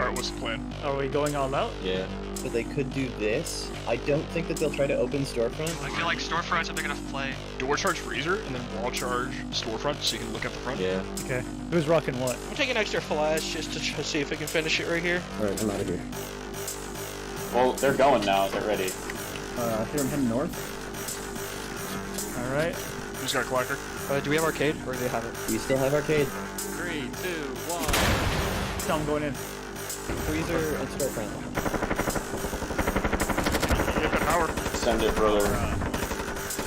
Alright, what's the plan? Are we going all out? Yeah. So they could do this. I don't think that they'll try to open storefront. I feel like storefront's a big enough play. Door charge freezer, and then wall charge storefront, so you can look at the front. Yeah. Okay. Who's rocking what? I'm taking extra flash just to see if I can finish it right here. Alright, I'm out of here. Well, they're going now. They're ready. Here I'm heading north. All right. Who's got clacker? Do we have arcade or do they have it? We still have arcade. 3, 2, 1. Tell them going in. Freezer and storefront. Get the power. Send it, brother.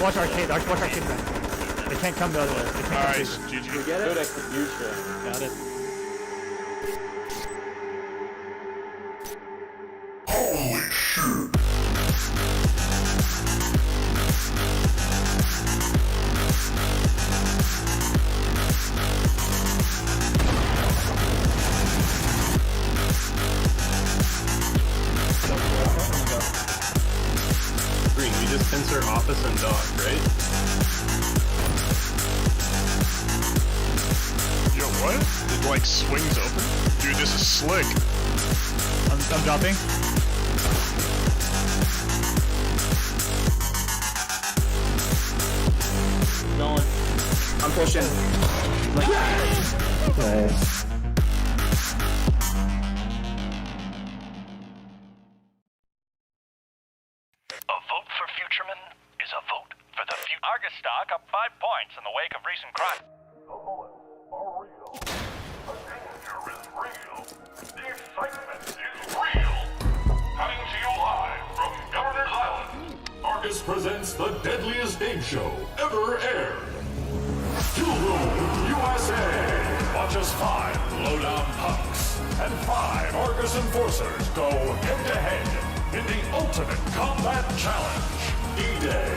Watch arcade. Watch arcade back. They can't come the other way. They can't come Nice. through. GG. Good execution. Got it. Green, we just censor office and dock, right? Yo, what? It like swings open? Dude, this is slick. I'm dropping. Going. I'm pushing. Nice. A vote for Futureman is a vote for the future. Argus stock up 5 points in the wake of recent crime. The bullets are real. The danger is real. The excitement is real. Coming to you live from Governor's Island, Argus presents the deadliest game show ever aired. Kill Room USA. Watch as 5 low-down punks and 5 Argus enforcers go head-to-head in the ultimate combat challenge, D-Day.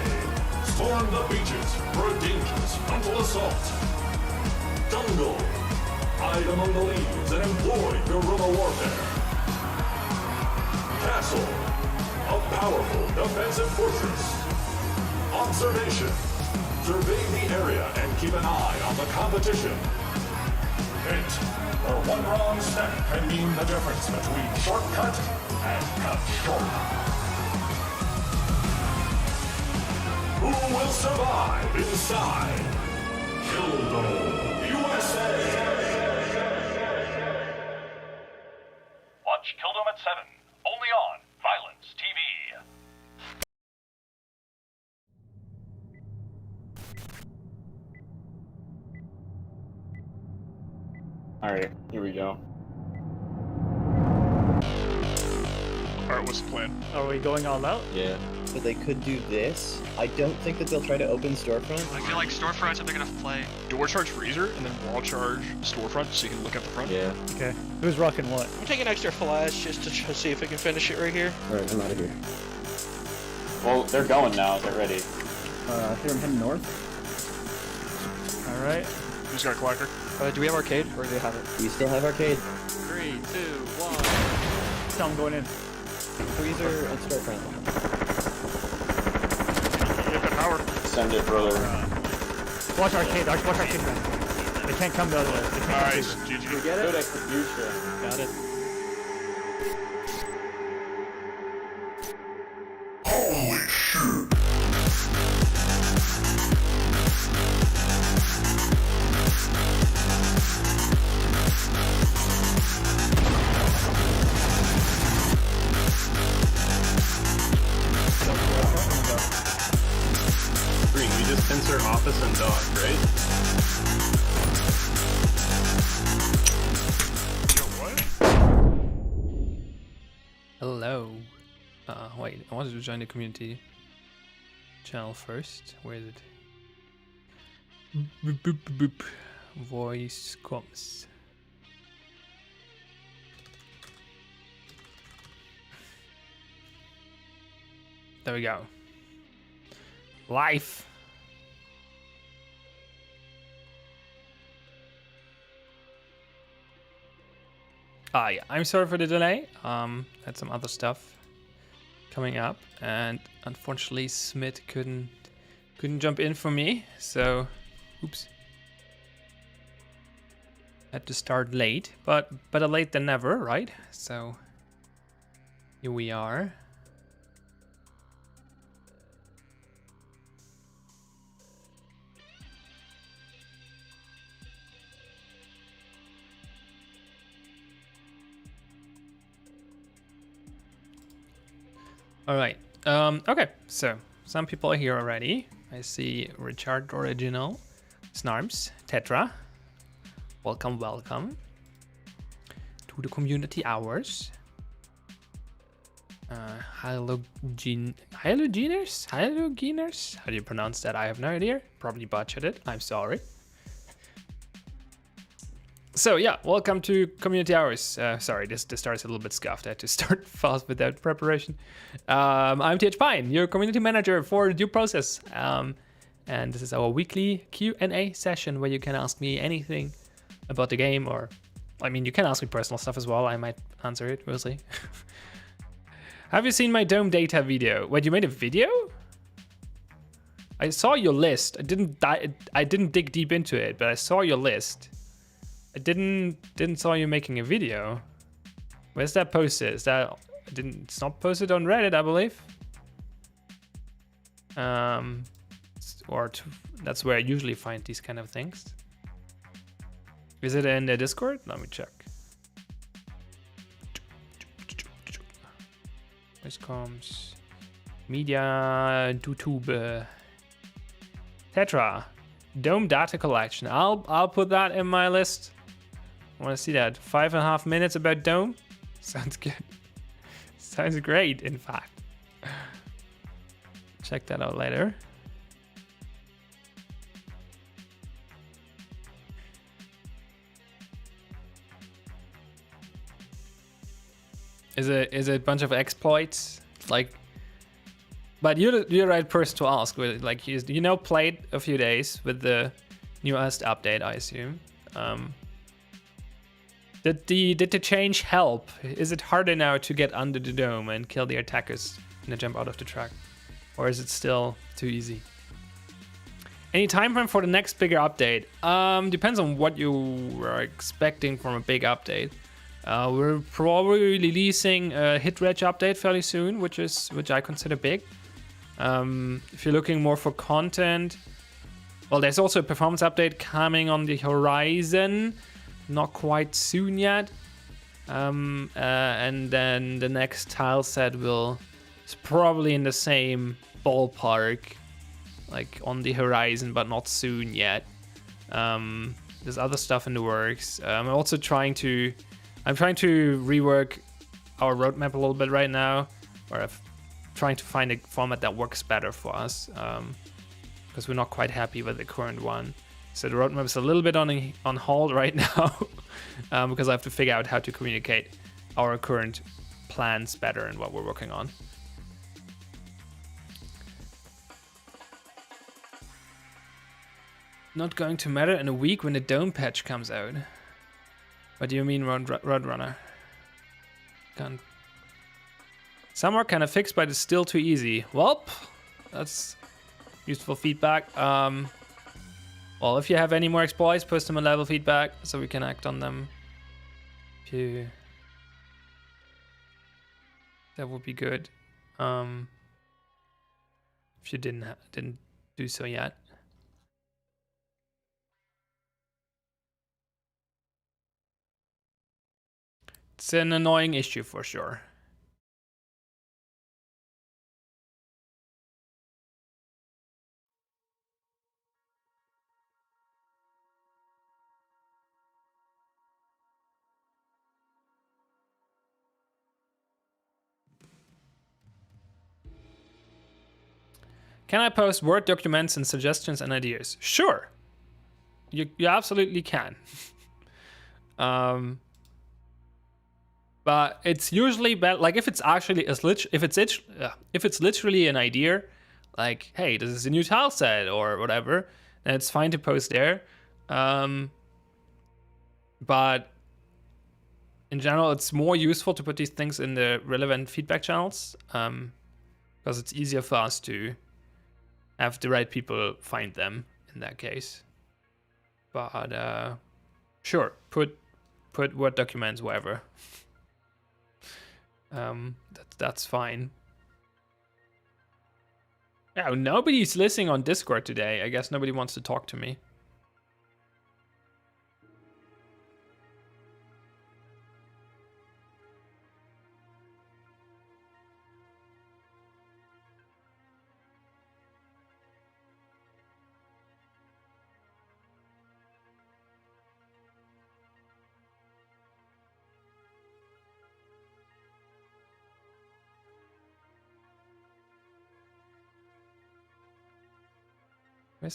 Storm the beaches for a dangerous frontal assault. Jungle. Hide among the leaves and employ guerrilla warfare. Castle. A powerful defensive fortress. Observation. Survey the area and keep an eye on the competition. Hit. Or one wrong step can mean the difference between shortcut and cut short. Who will survive inside Kildome, USA? Watch Kildome at 7, only on Violence TV. Alright, here we go. Alright, what's the plan? Are we going all out? Yeah. So they could do this. I don't think that they'll try to open storefront. I feel like storefront's a big enough play. Door charge freezer, and then wall charge storefront, so you can look at the front. Yeah. Okay. Who's rocking what? I'm taking extra flash just to see if I can finish it right here. Alright, I'm out of here. Well, they're going now. They're ready. Here I'm heading north. All right. Who's got clacker? Do we have arcade or do they have it? We still have arcade. 3, 2, 1. Tell them going in. Freezer and storefront. Get the power. Send it, brother. Watch arcade. Watch arcade back. They can't come the other way. They can't come Nice. through. GG. Good execution. Got it. Green, we just censor office and dock, right? Yo, what? Hello. Wait, I wanted to join the community channel first. Where is it? Boop, boop, boop, boop. Voice comms. There we go. Life. Yeah, I'm sorry for the delay. Had some other stuff coming up, and unfortunately Smith couldn't jump in for me. So, oops. Had to start late, but better late than never, right? So here we are. All right. Okay. So some people are here already. I see Richard Original, Snarms, Tetra. Welcome, welcome to the community hours. Halogeners? How do you pronounce that? I have no idea. Probably butchered it. I'm sorry. So yeah, welcome to community hours. Sorry, this starts a little bit scuffed. I had to start fast without preparation. I'm TH Pine, your community manager for Due Process. And this is our weekly Q&A session where you can ask me anything about the game, or I mean, you can ask me personal stuff as well. I might answer it, we'll see. Have you seen my Dome data video? Wait, you made a video? I saw your list. I didn't dig deep into it, but I saw your list. I didn't saw you making a video. Where's that posted? Is that it's not posted on Reddit, I believe. That's where I usually find these kind of things. Is it in the Discord? Let me check. This comes media YouTube. Tetra Dome data collection. I'll put that in my list. I want to see that. 5.5 minutes about Dome. Sounds good. Sounds great, in fact. Check that out later. Is it a bunch of exploits? Like, but you're the right person to ask. Like, played a few days with the newest update, I assume. Did the change help? Is it harder now to get under the dome and kill the attackers and jump out of the track, or is it still too easy? Any time frame for the next bigger update? Depends on what you are expecting from a big update. We're probably releasing a hit reg update fairly soon, which I consider big. If you're looking more for content, well, there's also a performance update coming on the horizon, not quite soon yet. And then the next tile set is probably in the same ballpark, like on the horizon, but not soon yet. There's other stuff in the works. I'm trying to rework our roadmap a little bit right now, or I'm trying to find a format that works better for us, because we're not quite happy with the current one. So the roadmap is a little bit on hold right now, because I have to figure out how to communicate our current plans better and what we're working on. Not going to matter in a week when the Dome patch comes out. What do you mean, Roadrunner? Some are kind of fixed, but it's still too easy. Well, that's useful feedback. Well, if you have any more exploits, post them in level feedback so we can act on them. That would be good. If you didn't do so yet. It's an annoying issue for sure. Can I post Word documents and suggestions and ideas? Sure. You absolutely can. But it's usually better, like if it's actually if it's literally an idea, like, hey, this is a new tile set or whatever, then it's fine to post there. But in general, it's more useful to put these things in the relevant feedback channels, because it's easier for us to have the right people find them in that case. But Sure, put Word documents wherever. That's fine. Yeah, nobody's listening on Discord today. I guess nobody wants to talk to me.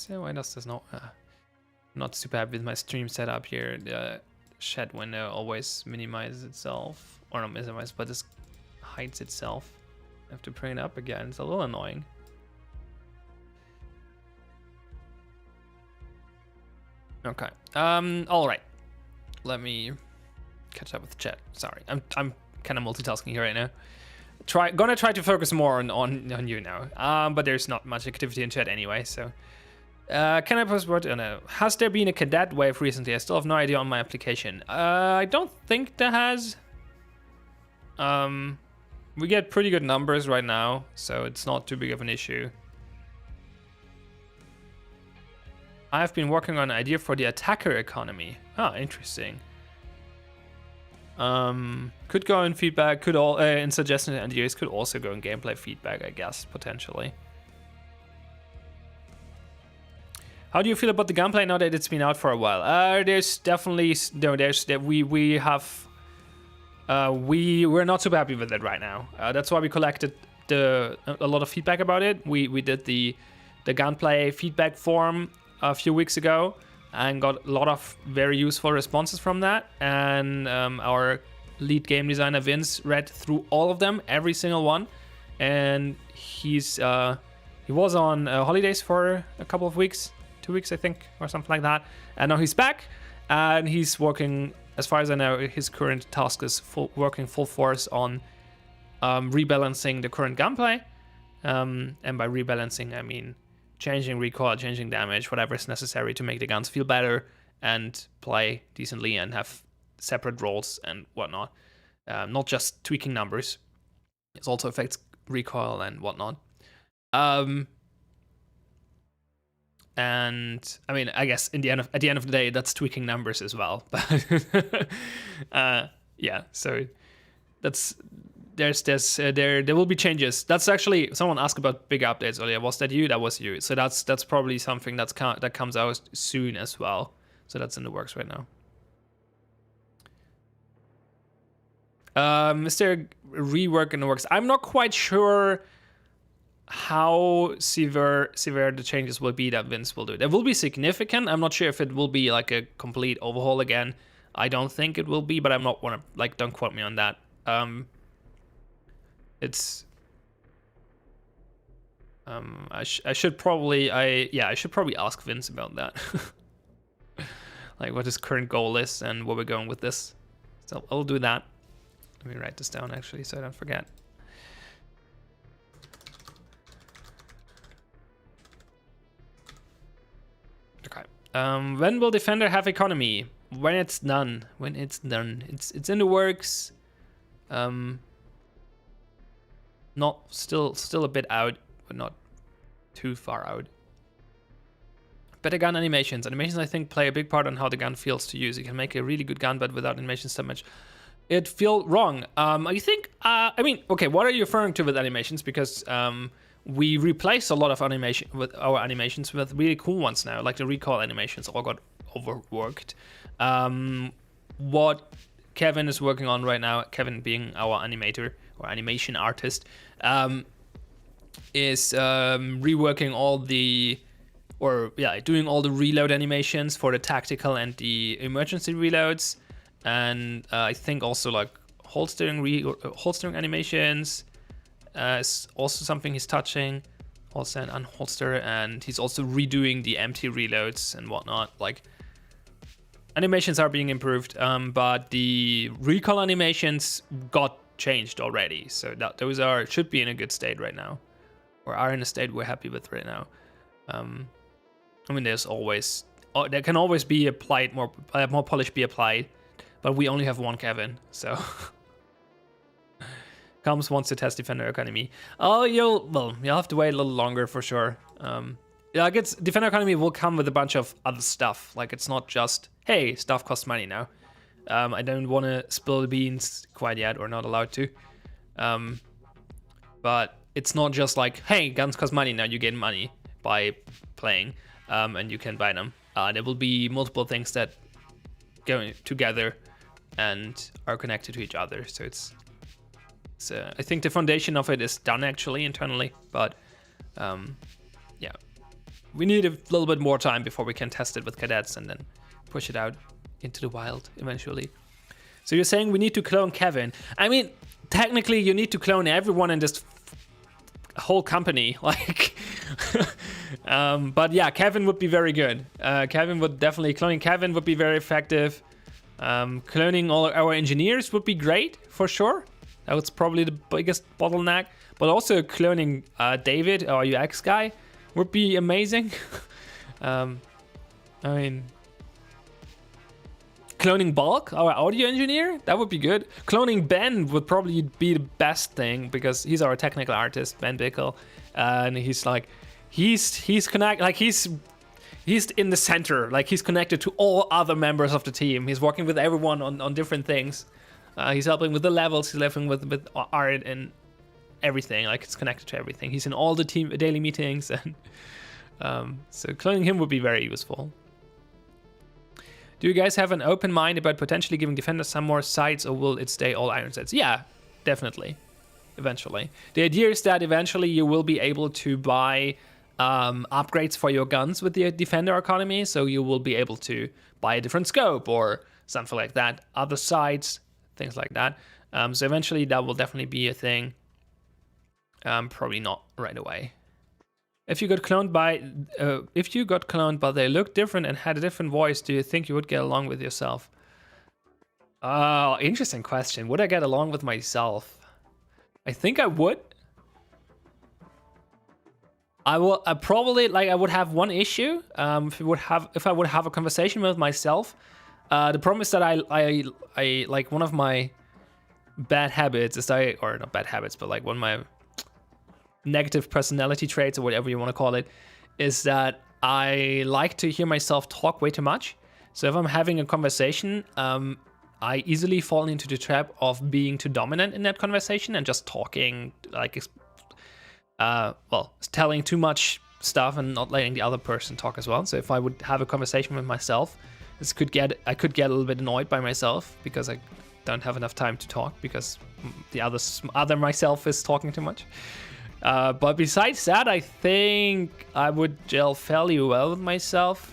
Why does this not super happy with my stream setup here? The chat window always minimizes itself, or not minimizes, but just hides itself. I have to bring it up again. It's a little annoying. Okay. All right. Let me catch up with the chat. Sorry, I'm kind of multitasking here right now. Gonna try to focus more on you now. But there's not much activity in chat anyway, so. Can I post what? No. Has there been a cadet wave recently? I still have no idea on my application. I don't think there has. We get pretty good numbers right now, so it's not too big of an issue. I have been working on an idea for the attacker economy. Ah, interesting. Could go in feedback, could all in suggestions and ideas, could also go in gameplay feedback, I guess, potentially. How do you feel about the gunplay now that it's been out for a while? There's definitely we're not super happy with it right now. That's why we collected a lot of feedback about it. We did the gunplay feedback form a few weeks ago and got a lot of very useful responses from that. And our lead game designer Vince read through all of them, every single one, and he was on holidays for a couple of weeks. 2 weeks, I think, or something like that. And now he's back, and he's working, as far as I know, his current task is working full force on rebalancing the current gunplay. And by rebalancing, I mean changing recoil, changing damage, whatever is necessary to make the guns feel better and play decently and have separate roles and whatnot. Not just tweaking numbers. It also affects recoil and whatnot. And I mean, I guess at the end of the day, that's tweaking numbers as well. But yeah, so there will be changes. That's actually, someone asked about big updates earlier. Was that you? That was you. So that's probably something that comes out soon as well. So that's in the works right now. Is there a rework in the works? I'm not quite sure how severe the changes will be that Vince will do. It will be significant. I'm not sure if it will be like a complete overhaul again. I don't think it will be, but I'm not want to, like, don't quote me on that. I should probably ask Vince about that. Like what his current goal is and where we're going with this. So I'll do that. Let me write this down actually so I don't forget. Okay. When will Defender have economy? When it's done. When it's done. It's in the works. Not still a bit out, but not too far out. Better gun animations. Animations, I think, play a big part on how the gun feels to use. You can make a really good gun, but without animations that much, it feel wrong. I think. I mean, okay. What are you referring to with animations? Because we replaced a lot of animation with our animations with really cool ones now, like the recoil animations all got overworked. What Kevin is working on right now, Kevin being our animator or animation artist, is reworking all the, doing all the reload animations for the tactical and the emergency reloads, and I think also like holstering animations is also something he's touching, holster and unholster, and he's also redoing the empty reloads and whatnot. Like, animations are being improved, but the recoil animations got changed already, so those should be in a good state right now, or are in a state we're happy with right now. I mean, there's always there can always be applied more polish be applied, but we only have one Kevin, so. Comes wants to test Defender Academy. Oh, you'll have to wait a little longer for sure. Yeah, I guess Defender Academy will come with a bunch of other stuff. Like, it's not just, hey, stuff costs money now. I don't want to spill the beans quite yet, or not allowed to. But it's not just like, hey, guns cost money now, you gain money by playing, and you can buy them. There will be multiple things that go together and are connected to each other. So I think the foundation of it is done actually internally, but yeah, we need a little bit more time before we can test it with cadets and then push it out into the wild eventually. So you're saying we need to clone Kevin? I mean, technically you need to clone everyone in this whole company, like. But yeah, Kevin would be very good. Cloning Kevin would be very effective. Cloning all our engineers would be great for sure. That was probably the biggest bottleneck. But also cloning David, our UX guy, would be amazing. I mean, cloning Bulk, our audio engineer, that would be good. Cloning Ben would probably be the best thing because he's our technical artist, Ben Bickel, and he's like, he's connected, like he's in the center, like he's connected to all other members of the team. He's working with everyone on different things. He's helping with the levels, he's helping with art and everything, like it's connected to everything. He's in all the team daily meetings, and so cloning him would be very useful. Do you guys have an open mind about potentially giving Defender some more sights, or will it stay all iron sets? Yeah, definitely. Eventually. The idea is that eventually you will be able to buy upgrades for your guns with the Defender economy, so you will be able to buy a different scope or something like that, other sights, things like that. So eventually that will definitely be a thing. Probably not right away. If you got cloned but they looked different and had a different voice, do you think you would get along with yourself? Oh, interesting question. Would I get along with myself? I think I would. I would have one issue. If I would have a conversation with myself. The problem is that I like, one of my bad habits is or not bad habits, but like one of my negative personality traits, or whatever you want to call it, is that I like to hear myself talk way too much. So if I'm having a conversation, I easily fall into the trap of being too dominant in that conversation and just talking, like, telling too much stuff and not letting the other person talk as well. So if I would have a conversation with myself, I could get a little bit annoyed by myself because I don't have enough time to talk because the other myself is talking too much. But besides that, I think I would gel fairly well with myself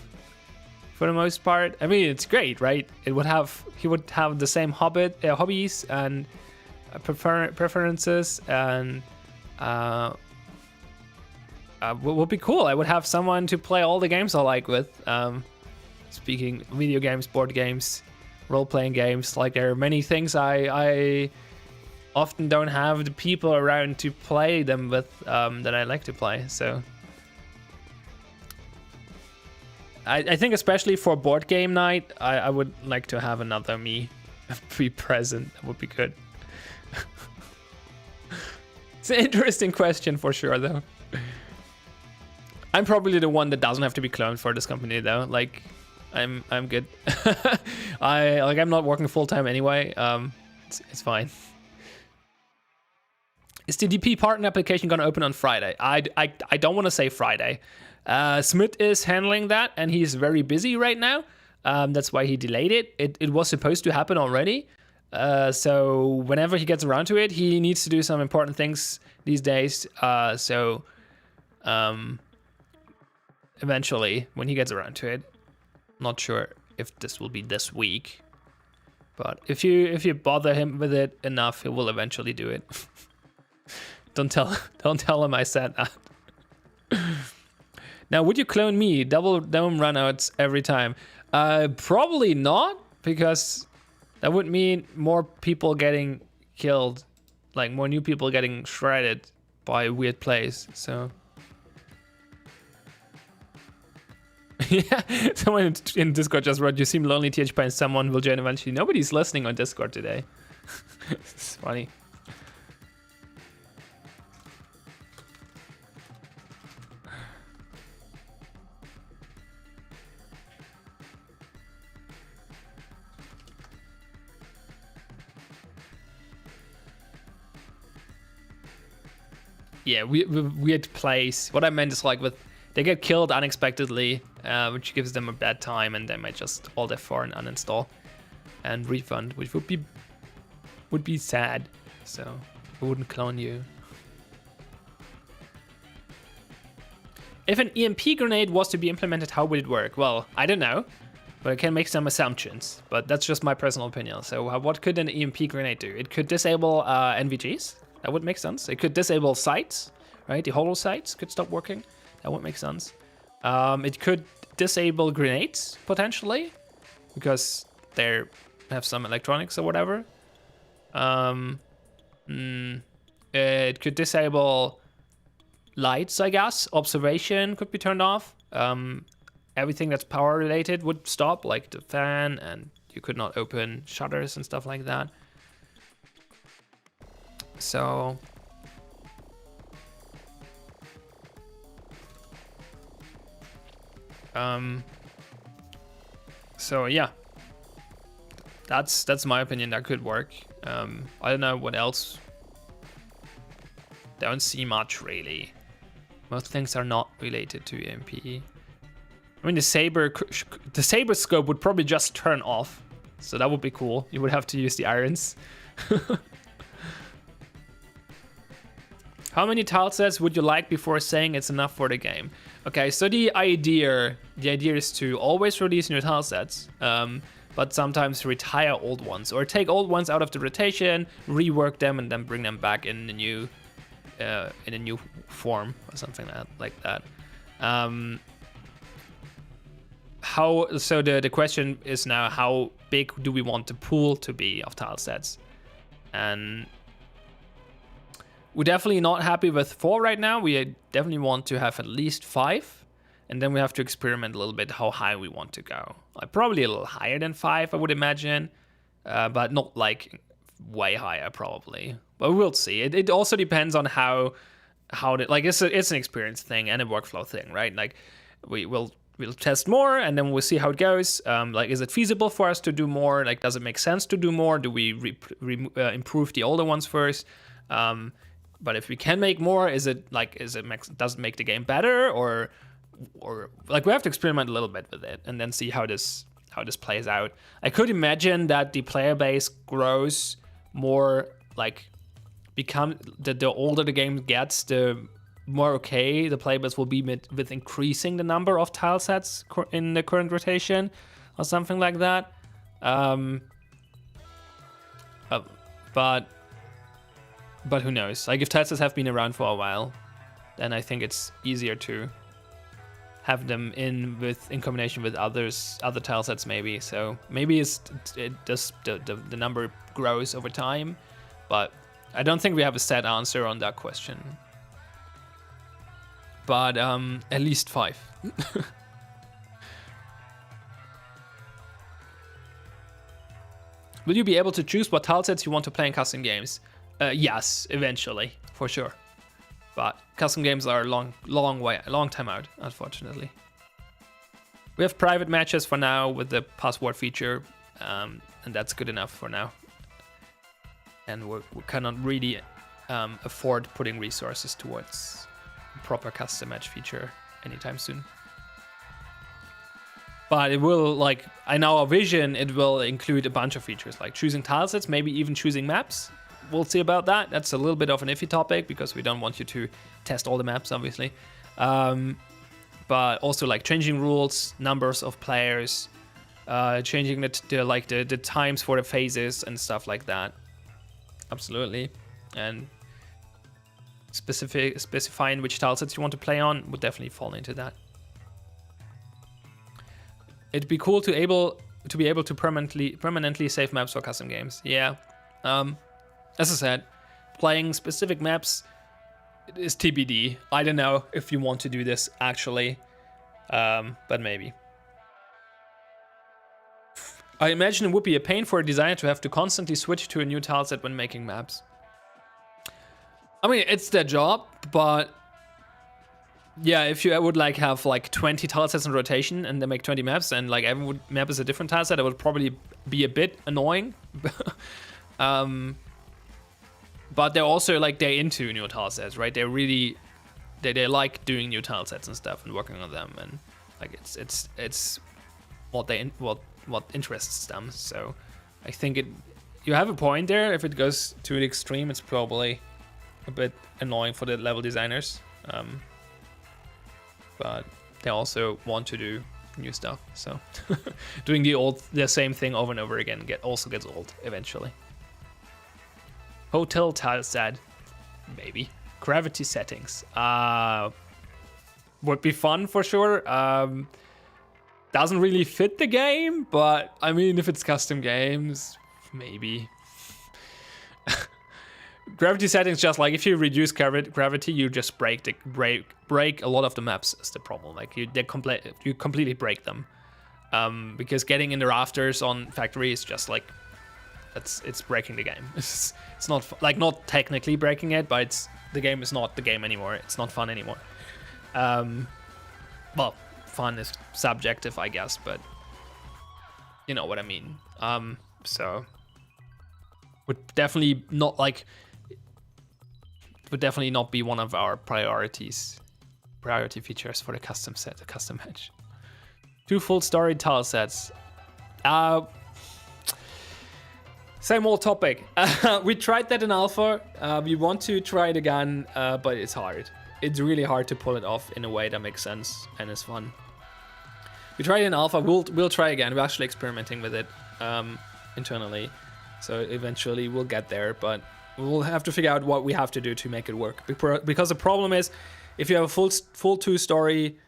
for the most part. I mean, it's great, right? He would have the same hobbies and preferences, and would be cool. I would have someone to play all the games I like with. Speaking video games, board games, role-playing games, like there are many things I often don't have the people around to play them with that I like to play. So I think especially for board game night, I would like to have another me be present. That would be good. It's an interesting question for sure, though. I'm probably the one that doesn't have to be cloned for this company, though. Like, I'm good. I'm not working full time anyway. It's fine. Is the DP partner application gonna open on Friday? I don't want to say Friday. Smith is handling that, and he's very busy right now. That's why he delayed it. It was supposed to happen already. So whenever he gets around to it, he needs to do some important things these days. Eventually, when he gets around to it, not sure if this will be this week, but if you bother him with it enough, he will eventually do it. Don't tell him I said that. Now, would you clone me? Double dome runouts every time? Probably not, because that would mean more people getting killed, like more new people getting shredded by weird plays. So Yeah, someone in Discord just wrote, "You seem lonely, THP, and someone will join eventually." Nobody's listening on Discord today. It's funny. Yeah, weird place. What I meant is like they get killed unexpectedly, which gives them a bad time, and they might just alt F4 and uninstall and refund, which would be sad. So I wouldn't clone you. If an EMP grenade was to be implemented, how would it work? Well, I don't know, but I can make some assumptions. But that's just my personal opinion. So what could an EMP grenade do? It could disable NVGs. That would make sense. It could disable sites, right? The holo sites could stop working. That would make sense. It could disable grenades, potentially, because they have some electronics or whatever. It could disable lights, I guess. Observation could be turned off. Everything that's power related would stop, like the fan, and you could not open shutters and stuff like that. So yeah, that's my opinion. That could work. I don't know what else. Don't see much really. Most things are not related to EMP. I mean, the saber scope would probably just turn off, so that would be cool. You would have to use the irons. How many tile sets would you like before saying it's enough for the game? Okay, so the idea is to always release new tile sets, but sometimes retire old ones or take old ones out of the rotation, rework them, and then bring them back in a new form or something like that. So the question is now, how big do we want the pool to be of tile sets? And we're definitely not happy with 4 right now. We definitely want to have at least 5. And then we have to experiment a little bit how high we want to go. Probably a little higher than 5, I would imagine. But not like way higher, probably. But we'll see. It also depends on how it's an experience thing and a workflow thing, right? Like we'll test more, and then we'll see how it goes. Like, is it feasible for us to do more? Like, does it make sense to do more? Do we improve the older ones first? But if we can make more, does it make the game better, or like we have to experiment a little bit with it and then see how this plays out. I could imagine that the player base grows more, like the older the game gets, the more okay the player base will be with increasing the number of tile sets in the current rotation or something like that. But who knows? Like, if tile sets have been around for a while, then I think it's easier to have them in combination with other tile sets, maybe. So maybe the number grows over time, but I don't think we have a set answer on that question. But at least 5. Will you be able to choose what tile sets you want to play in custom games? Yes, eventually, for sure. But custom games are a long time out, unfortunately. We have private matches for now with the password feature, and that's good enough for now. And we cannot really afford putting resources towards a proper custom match feature anytime soon. But it will, like, in our vision, it will include a bunch of features, like choosing tile sets, maybe even choosing maps. We'll see about that. That's a little bit of an iffy topic because we don't want you to test all the maps, obviously. But also like changing rules, numbers of players, changing the times for the phases and stuff like that. Absolutely. And specifying which tile sets you want to play on would definitely fall into that. It'd be cool to be able to permanently save maps for custom games. Yeah. As I said, playing specific maps is TBD. I don't know if you want to do this actually, but maybe. I imagine it would be a pain for a designer to have to constantly switch to a new tileset when making maps. I mean, it's their job, but yeah, if you would like have like 20 tilesets in rotation and they make 20 maps and like every map is a different tileset, it would probably be a bit annoying. But they're also like they're into new tilesets, right? They're really they like doing new tilesets and stuff and working on them, and like it's what what interests them. So I think you have a point there. If it goes to the extreme, it's probably a bit annoying for the level designers. But they also want to do new stuff. So doing the same thing over and over again also gets old eventually. Hotel tileset, maybe. Gravity settings. Would be fun for sure. Doesn't really fit the game, but I mean, if it's custom games, maybe. Gravity settings, just like if you reduce gravity, you just break a lot of the maps. Is the problem? Like you completely break them, because getting in the rafters on Factory is just like it's breaking the game. It's not like not technically breaking it, but the game is not the game anymore. It's not fun anymore. Well, fun is subjective, I guess, but you know what I mean. So would definitely not be one of our priority features for the custom match. 2 full story tile sets. Same old topic. We tried that in alpha. We want to try it again, but it's hard. It's really hard to pull it off in a way that makes sense and is fun. We tried it in alpha. We'll try again. We're actually experimenting with it internally, so eventually we'll get there. But we'll have to figure out what we have to do to make it work. Because the problem is, if you have a full 2-story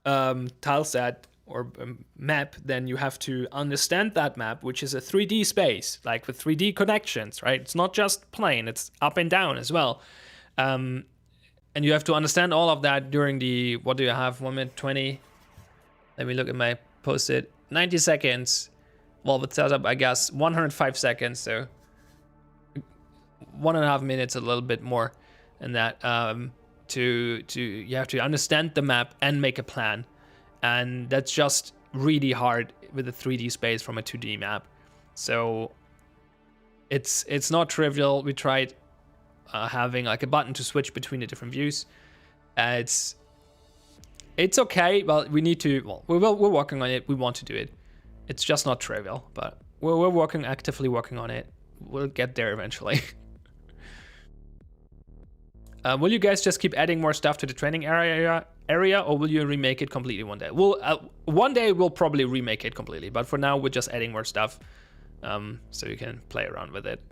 tile set or map, then you have to understand that map, which is a 3D space, like with 3D connections, right? It's not just plain, it's up and down as well. And you have to understand all of that during the, what do you have, 1 minute 20? Let me look at my post-it. 90 seconds. Well, with setup, I guess 105 seconds, so 1.5 minutes, a little bit more than that. You have to understand the map and make a plan. And that's just really hard with a 3D space from a 2D map. So it's not trivial. We tried having like a button to switch between the different views. It's okay, but we need to. Well, we're working on it. We want to do it. It's just not trivial, but we're actively working on it. We'll get there eventually. Will you guys just keep adding more stuff to the training area, or will you remake it completely one day? One day we'll probably remake it completely, but for now we're just adding more stuff, so you can play around with it.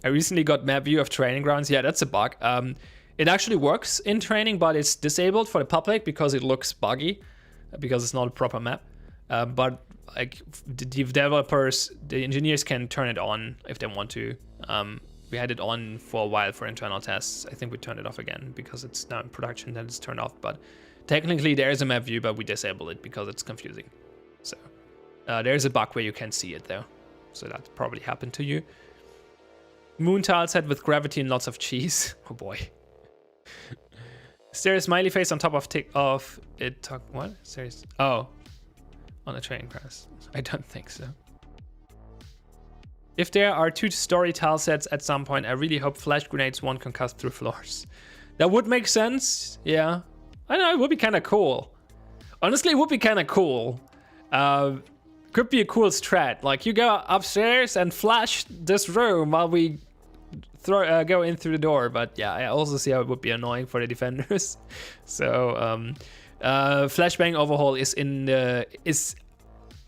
I recently got map view of training grounds. Yeah, that's a bug. It actually works in training, but it's disabled for the public because it looks buggy, because it's not a proper map. But like the developers, the engineers can turn it on if they want to. We had it on for a while for internal tests. I think we turned it off again because it's now in production, then it's turned off. But technically there is a map view, but we disable it because it's confusing. So there's a bug where you can see it though. So that probably happened to you. Moon tile set with gravity and lots of cheese. Oh boy. Is there a smiley face on top of it? What? Serious? Oh, on a training class. I don't think so. If there are 2-story tile sets at some point, I really hope flash grenades won't concuss through floors. That would make sense. Yeah, I know, it would be kind of cool. Honestly, it would be kind of cool. Could be a cool strat. Like you go upstairs and flash this room while we go in through the door. But yeah, I also see how it would be annoying for the defenders. So flashbang overhaul is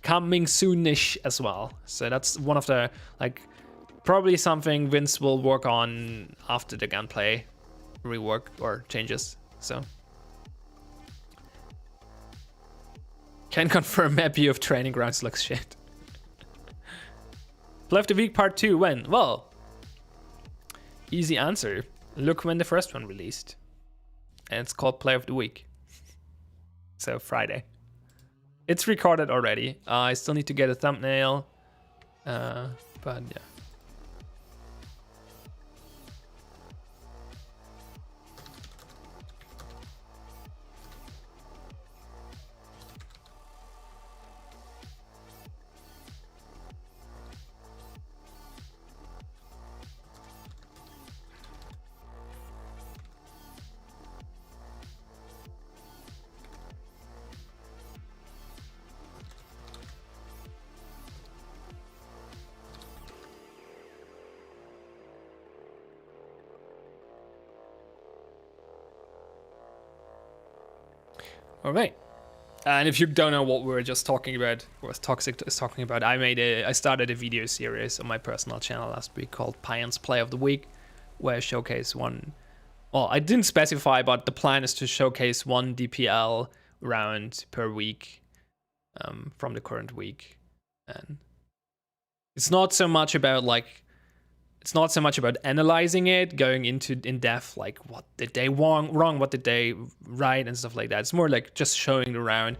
coming soonish as well. So that's one of the, like, probably something Vince will work on after the gunplay rework or changes. So can confirm map view of training grounds looks shit. Play of the Week Part 2 when? Well, easy answer. Look when the first one released. And it's called Play of the Week. So Friday. It's recorded already. I still need to get a thumbnail. But yeah. All right. And if you don't know what we were just talking about, what Toxic is talking about, I started a video series on my personal channel last week called Pion's Play of the Week, where I showcase one. Well, I didn't specify, but the plan is to showcase one DPL round per week from the current week. And it's not so much about analyzing it, going into in depth, like what did they wrong, what did they right, and stuff like that. It's more like just showing the round,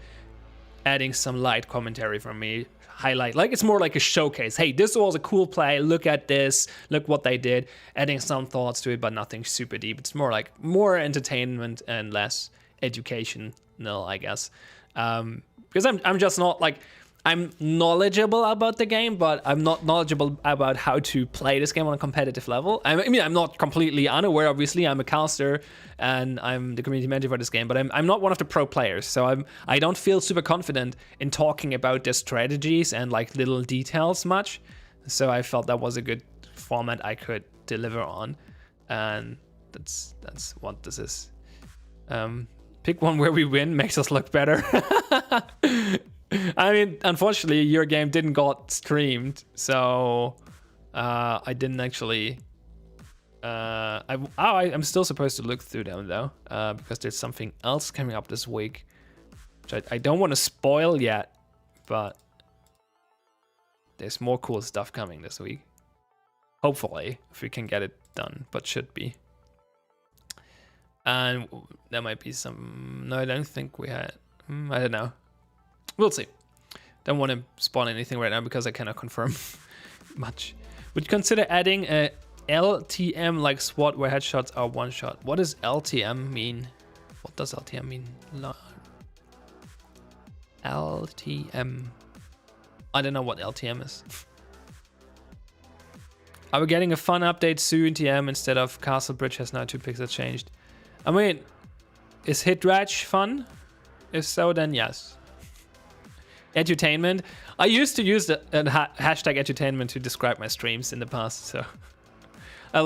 adding some light commentary from me, highlight, like it's more like a showcase. Hey, this was a cool play. Look at this. Look what they did. Adding some thoughts to it, but nothing super deep. It's more like more entertainment and less educational, I guess. Because I'm just not like. I'm knowledgeable about the game, but I'm not knowledgeable about how to play this game on a competitive level. I mean, I'm not completely unaware, obviously. I'm a caster, and I'm the community manager for this game, but I'm not one of the pro players, so I don't feel super confident in talking about the strategies and like little details much. So I felt that was a good format I could deliver on, and that's what this is. Pick one where we win makes us look better. I mean, unfortunately, your game didn't got streamed, so I didn't actually. I'm still supposed to look through them though, because there's something else coming up this week, which I don't want to spoil yet, but there's more cool stuff coming this week. Hopefully, if we can get it done, but should be. And there might be some. No, I don't think we had. I don't know. We'll see. Don't want to spawn anything right now because I cannot confirm much. Would you consider adding a LTM like SWAT where headshots are one shot? What does LTM mean? What does LTM mean? LTM. I don't know what LTM is. Are we getting a fun update soon, TM, instead of Castle Bridge has now 2 pixels changed? I mean, is Hit Ratch fun? If so, then yes. Edutainment. I used to use the hashtag edutainment to describe my streams in the past, so I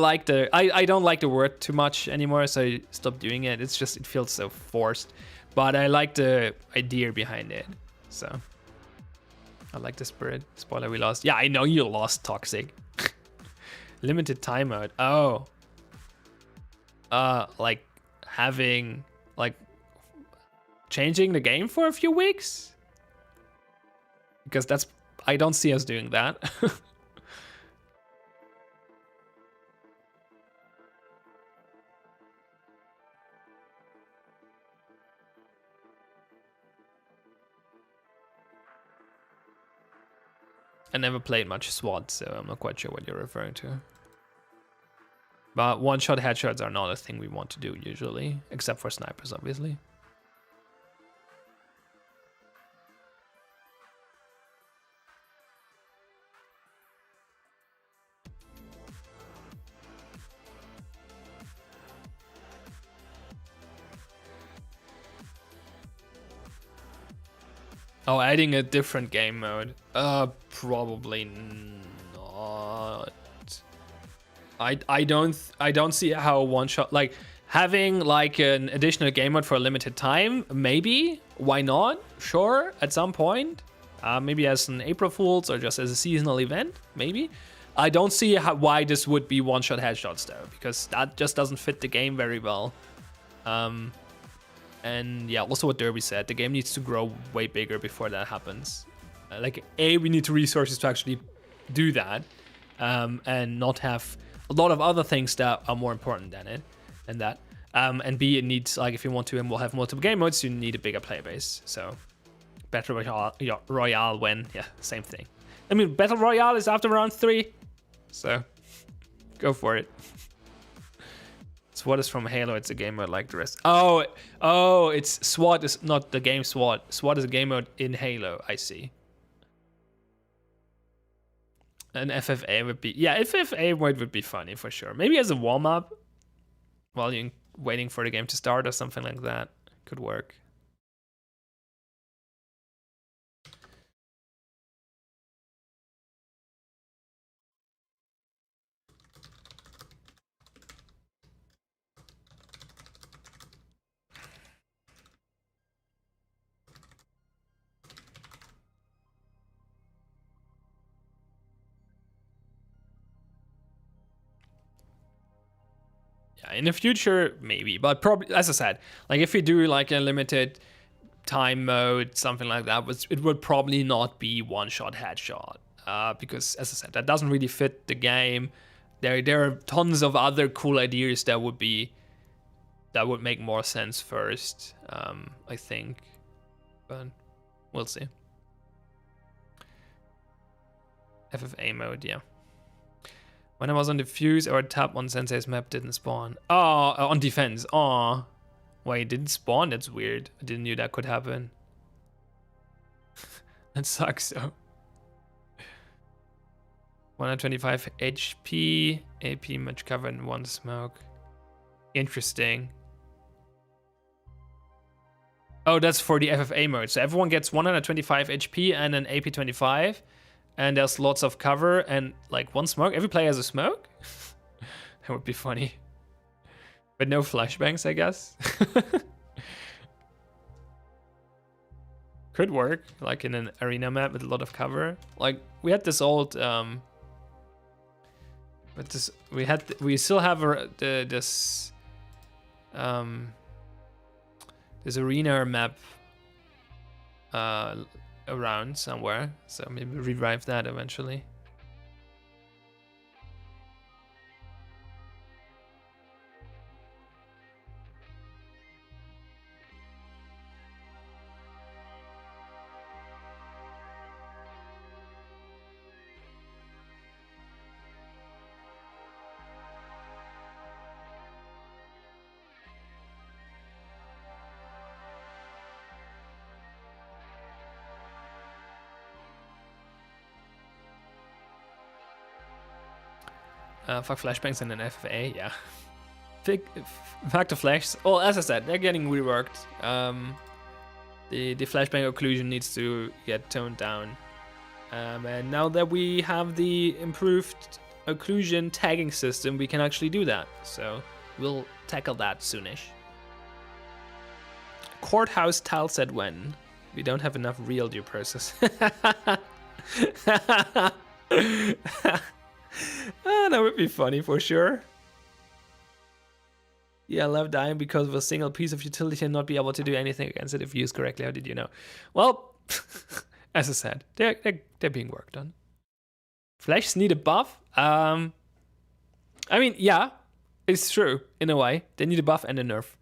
don't like the word too much anymore, so I stopped doing it. It's just, it feels so forced, but I like the idea behind it, so I like the spirit. Spoiler, we lost. Yeah, I know you lost, Toxic. Limited timeout. Oh, like having like changing the game for a few weeks. Because that's, I don't see us doing that. I never played much SWAT, so I'm not quite sure what you're referring to. But one-shot headshots are not a thing we want to do usually, except for snipers, obviously. Oh, adding a different game mode? Probably not. I don't see how one shot, like having like an additional game mode for a limited time. Maybe, why not? Sure, at some point. Maybe as an April Fool's or just as a seasonal event. Maybe. I don't see why this would be one shot headshots though, because that just doesn't fit the game very well. And yeah, also what Derby said, the game needs to grow way bigger before that happens. Like, A, we need the resources to actually do that, and not have a lot of other things that are more important than it, and that. And B, it needs, like, if you want to and we'll have multiple game modes, you need a bigger player base. So Battle Royale win. Yeah, same thing. I mean, Battle Royale is after round 3, so go for it. SWAT is from Halo. It's a game mode like the rest. Oh, it's SWAT is not the game SWAT. SWAT is a game mode in Halo. I see. An FFA would be, yeah, FFA mode would be funny for sure. Maybe as a warm up while you're waiting for the game to start or something like that could work. In the future, maybe, but probably, as I said, like if we do like a limited time mode, something like that, it would probably not be one-shot headshot, because, as I said, that doesn't really fit the game. There are tons of other cool ideas that would make more sense first, I think, but we'll see. FFA mode, yeah. When I was on defuse or tap on Sensei's map didn't spawn. Oh, on defense. Oh, wait, it didn't spawn? That's weird. I didn't know that could happen. That sucks though. 125 HP, AP much cover in one smoke. Interesting. Oh, that's for the FFA mode. So everyone gets 125 HP and an AP 25. And there's lots of cover and like one smoke. Every player has a smoke? That would be funny. But no flashbangs, I guess. Could work, like in an arena map with a lot of cover. Like we had this old but this we still have this arena map around somewhere, so maybe revive that eventually. Fuck flashbangs in an FFA, yeah. Back to flash. Well, as I said, they're getting reworked. The flashbang occlusion needs to get toned down. And now that we have the improved occlusion tagging system, we can actually do that. So we'll tackle that soonish. Courthouse tile said when. We don't have enough real due process. That would be funny for sure. Yeah, I love dying because of a single piece of utility and not be able to do anything against it if used correctly. How did you know? Well, as I said, they're being worked on. Flashes need a buff. I mean, yeah, it's true in a way. They need a buff and a nerf.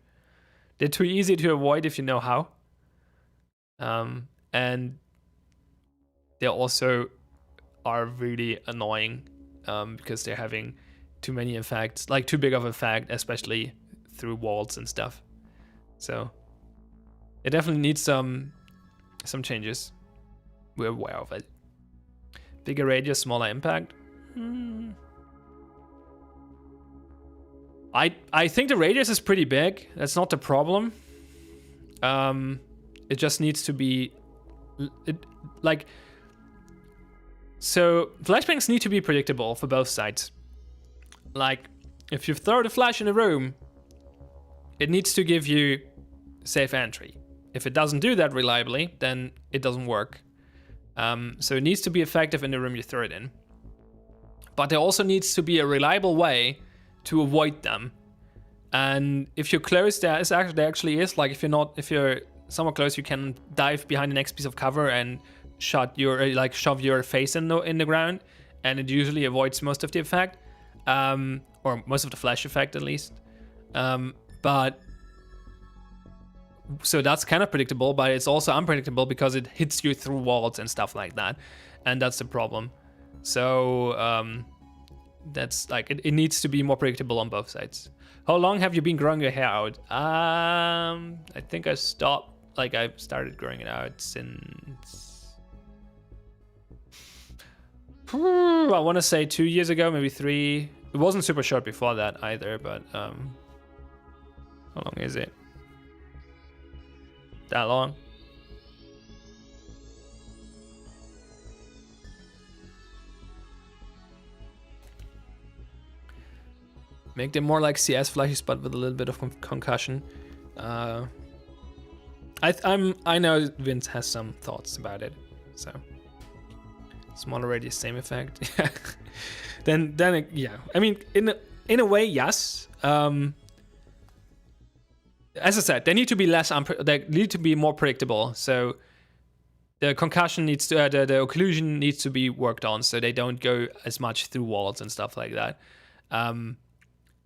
They're too easy to avoid if you know how. And they also are really annoying. Because they're having too many effects, like too big of an effect, especially through walls and stuff. So it definitely needs some changes. We're aware of it. Bigger radius, smaller impact. I think the radius is pretty big. That's not the problem. It just needs to be like. So flashbangs need to be predictable for both sides. Like, if you throw the flash in a room, it needs to give you safe entry. If it doesn't do that reliably, then it doesn't work. So it needs to be effective in the room you throw it in. But there also needs to be a reliable way to avoid them. And if you're close, there actually is. Like, if you're somewhat close, you can dive behind the next piece of cover and shove your face in the ground, and it usually avoids most of the effect, or most of the flash effect at least. But So that's kind of predictable, but it's also unpredictable because it hits you through walls and stuff like that, and that's the problem. So that's like it needs to be more predictable on both sides. How long have you been growing your hair out? I think I stopped. Like I started growing it out since I want to say 2 years ago, maybe 3. It wasn't super short before that either, but how long is it? That long? Make them more like CS flashy spot with a little bit of concussion. I know Vince has some thoughts about it, so it's more already the same effect. then yeah. I mean, in a way, yes. As I said, they need to be they need to be more predictable. So the concussion needs to, the occlusion needs to be worked on, so they don't go as much through walls and stuff like that,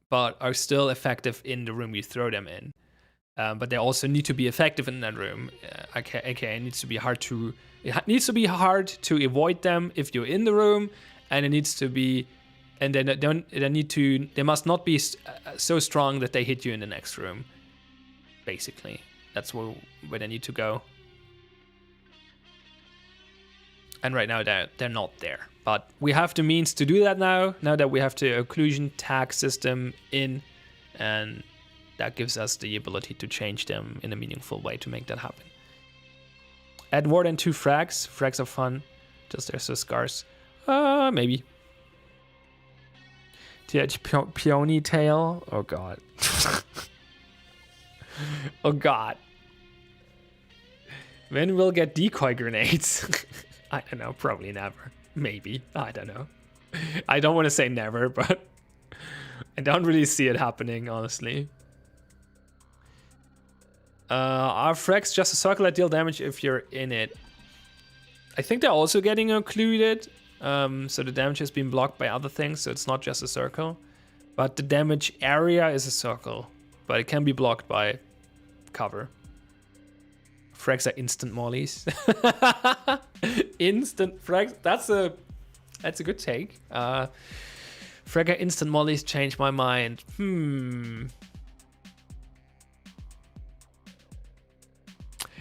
but are still effective in the room you throw them in. But they also need to be effective in that room. Okay, it needs to be hard to avoid them if you're in the room, and it needs to be, and they must not be so strong that they hit you in the next room. Basically, that's where they need to go. And right now they're not there. But we have the means to do that now that we have the occlusion tag system in, and that gives us the ability to change them in a meaningful way to make that happen. Add more than 2 frags. Frags are fun, just they're so scarce. Maybe. TH Peony Tail. Oh god. Oh god. When we'll get decoy grenades? I don't know, probably never. Maybe, I don't know. I don't want to say never, but I don't really see it happening, honestly. Are frags just a circle that deal damage if you're in it? I think they're also getting occluded, so the damage has been blocked by other things, so it's not just a circle. But the damage area is a circle, but it can be blocked by cover. Frags are instant mollies. Instant frags. That's a good take. Frag are instant mollies changed my mind.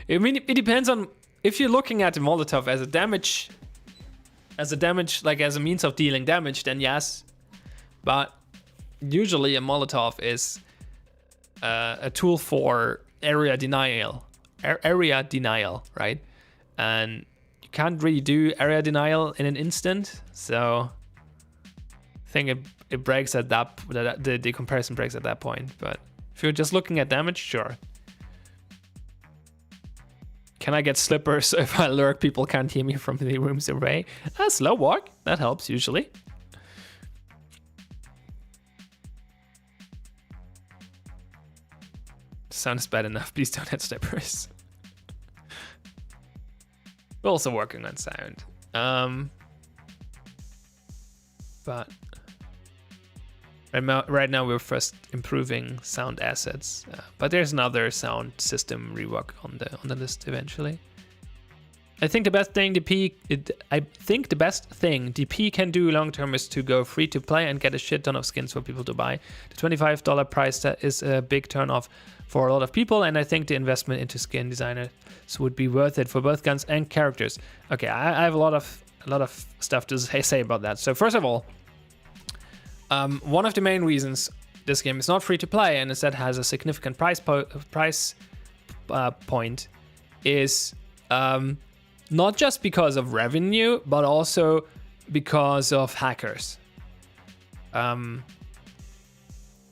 I mean, it depends on if you're looking at the Molotov as a damage, like as a means of dealing damage, then yes. But usually a Molotov is a tool for area denial, right? And you can't really do area denial in an instant, so I think it breaks at that. The comparison breaks at that point. But if you're just looking at damage, sure. Can I get slippers so if I lurk, people can't hear me from the rooms away? A slow walk, that helps usually. Sounds bad enough, please don't add slippers. We're also working on sound. But right now we're first improving sound assets, but there's another sound system rework on the list eventually. I think the best thing DP can do long term is to go free to play and get a shit ton of skins for people to buy. The $25 price is a big turnoff for a lot of people, and I think the investment into skin designers would be worth it for both guns and characters. Okay, I have a lot of stuff to say about that. So first of all, one of the main reasons this game is not free to play and instead has a significant price point is not just because of revenue, but also because of hackers.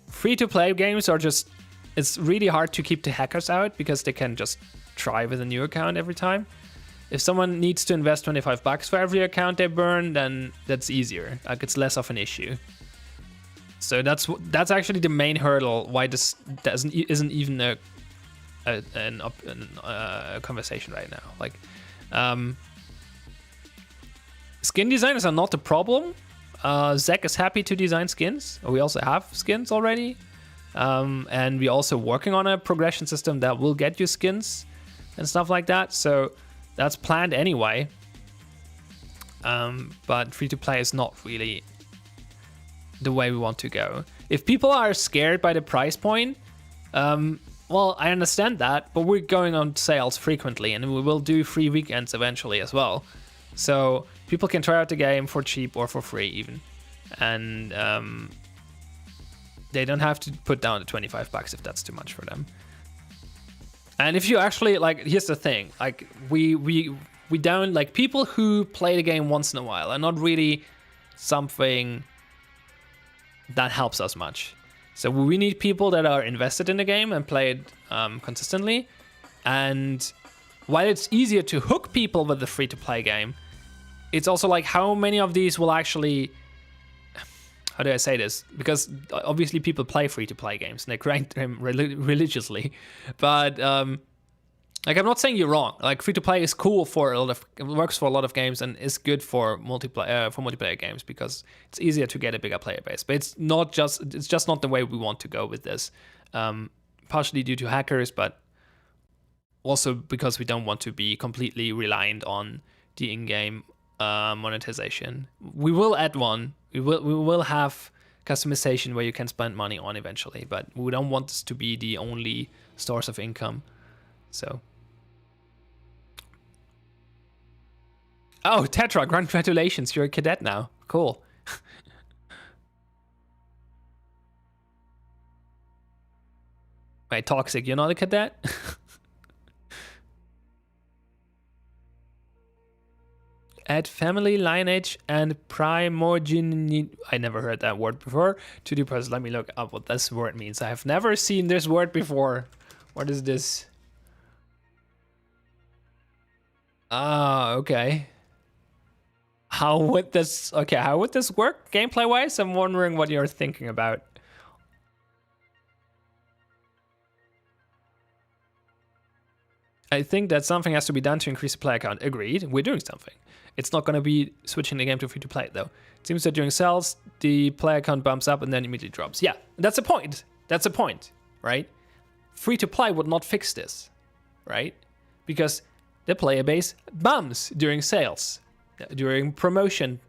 Free to play games are just, it's really hard to keep the hackers out because they can just try with a new account every time. If someone needs to invest $25 for every account they burn, then that's easier. Like, it's less of an issue. So that's actually the main hurdle why this isn't even a conversation right now. Like, skin designers are not the problem. Zach is happy to design skins. We also have skins already. And we're also working on a progression system that will get you skins and stuff like that. So that's planned anyway. But free-to-play is not really the way we want to go. If people are scared by the price point, well, I understand that, but we're going on sales frequently, and we will do free weekends eventually as well. So people can try out the game for cheap or for free even. And they don't have to put down the $25 if that's too much for them. And if you actually, like, here's the thing, like, we don't, like, people who play the game once in a while are not really something that helps us much. So we need people that are invested in the game and play it consistently. And while it's easier to hook people with the free-to-play game, it's also like how many of these will actually... How do I say this? Because obviously people play free-to-play games and they grind them religiously. But like, I'm not saying you're wrong. Like, free-to-play is cool for a lot of... It works for a lot of games and is good for multiplayer games because it's easier to get a bigger player base. But it's just not the way we want to go with this. Partially due to hackers, but also because we don't want to be completely reliant on the in-game monetization. We will add one. We will have customization where you can spend money on eventually, but we don't want this to be the only source of income. So. Oh, Tetra, congratulations, you're a cadet now. Cool. Wait, Toxic, you're not a cadet? Add family, lineage, and primogeny. I never heard that word before. To the person, let me look up what this word means. I have never seen this word before. What is this? Ah, okay. How would this work gameplay wise? I'm wondering what you're thinking about. I think that something has to be done to increase the player count. Agreed. We're doing something. It's not going to be switching the game to free-to-play, though. It seems that during sales, the player count bumps up and then immediately drops. Yeah, that's a point. That's a point, right? Free-to-play would not fix this, right? Because the player base bumps during sales, during promotion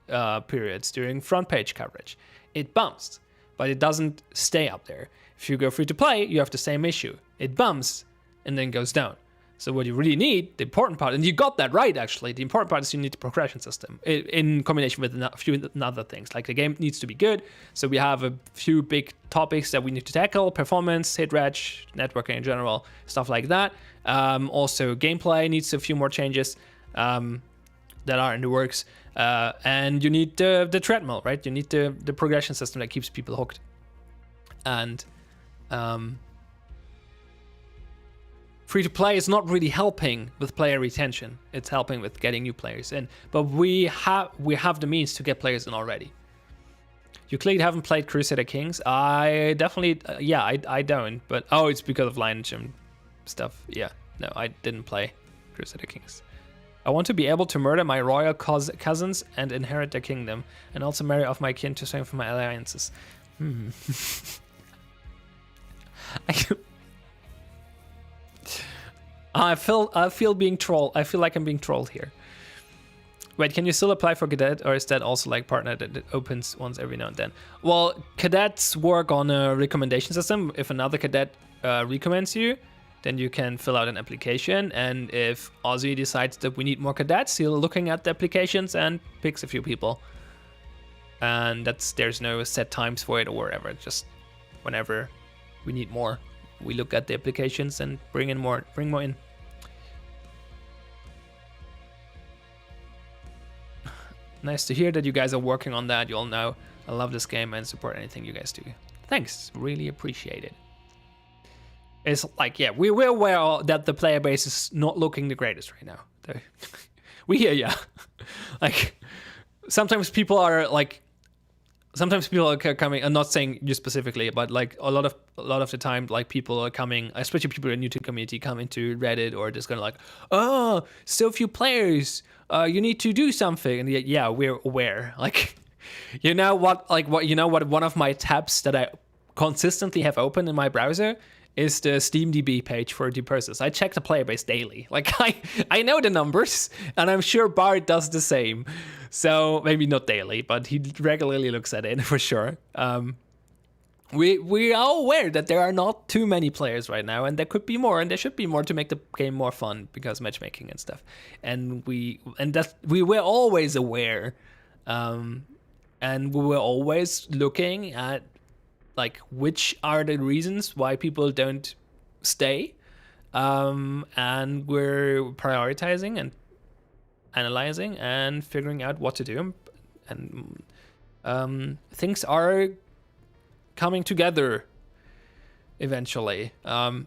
periods, during front page coverage. It bumps, but it doesn't stay up there. If you go free-to-play, you have the same issue. It bumps and then goes down. So what you really need, the important part, and you got that right actually, the important part is you need the progression system in combination with a few other things. Like the game needs to be good, so we have a few big topics that we need to tackle: performance, hit reg, networking in general, stuff like that. Also gameplay needs a few more changes that are in the works. And you need the treadmill, right? You need the progression system that keeps people hooked. And free-to-play is not really helping with player retention. It's helping with getting new players in. But we have the means to get players in already. You clearly haven't played Crusader Kings. I definitely, I don't. But, oh, it's because of lineage and stuff. Yeah, no, I didn't play Crusader Kings. I want to be able to murder my royal cousins and inherit their kingdom. And also marry off my kin to strengthen my alliances. I feel being trolled. I feel like I'm being trolled here. Wait, can you still apply for cadet, or is that also like partner that it opens once every now and then? Well, cadets work on a recommendation system. If another cadet recommends you, then you can fill out an application. And if Ozzy decides that we need more cadets, he'll looking at the applications and picks a few people. And there's no set times for it or whatever. Just whenever we need more, we look at the applications and bring more in. Nice to hear that you guys are working on that. You all know I love this game and support anything you guys do. Thanks, really appreciate it. It's like, yeah, we're aware that the player base is not looking the greatest right now. We hear ya. Like, sometimes people are coming. I'm not saying you specifically, but like a lot of the time, like people are coming, especially people who are new to the community, come into Reddit or just kind of like, oh, so few players. You need to do something. And yeah, we're aware. Like, you know what? Like, what? You know what? One of my tabs that I consistently have open in my browser is the SteamDB page for Deep-Process. I check the player base daily. Like I know the numbers, and I'm sure Bart does the same. So maybe not daily, but he regularly looks at it for sure. We are aware that there are not too many players right now, and there could be more, and there should be more to make the game more fun because matchmaking and stuff. And we were always aware, and we were always looking at like which are the reasons why people don't stay, and we're prioritizing and analyzing and figuring out what to do, and things are coming together eventually.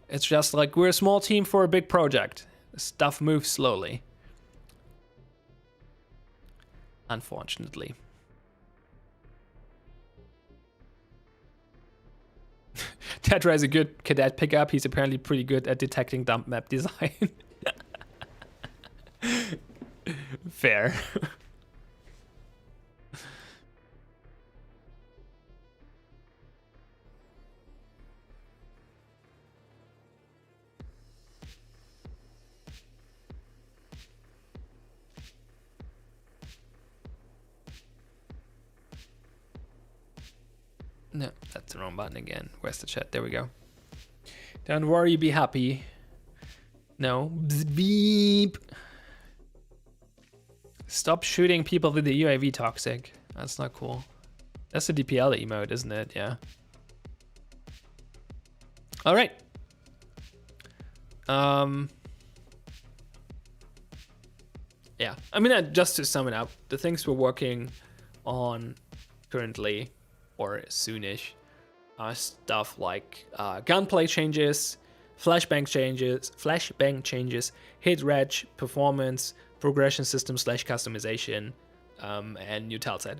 It's just like we're a small team for a big project. Stuff moves slowly, unfortunately. Tetra is a good cadet pickup. He's apparently pretty good at detecting dump map design. Fair. No, that's the wrong button again. Where's the chat? There we go. Don't worry, be happy. No. Beep. Stop shooting people with the UAV toxic. That's not cool. That's the DPL emote, isn't it? Yeah. All right. Yeah. I mean, just to sum it up, the things we're working on currently or soonish are stuff like gunplay changes, flashbang changes, hit reg, performance, progression system / customization, and new tileset.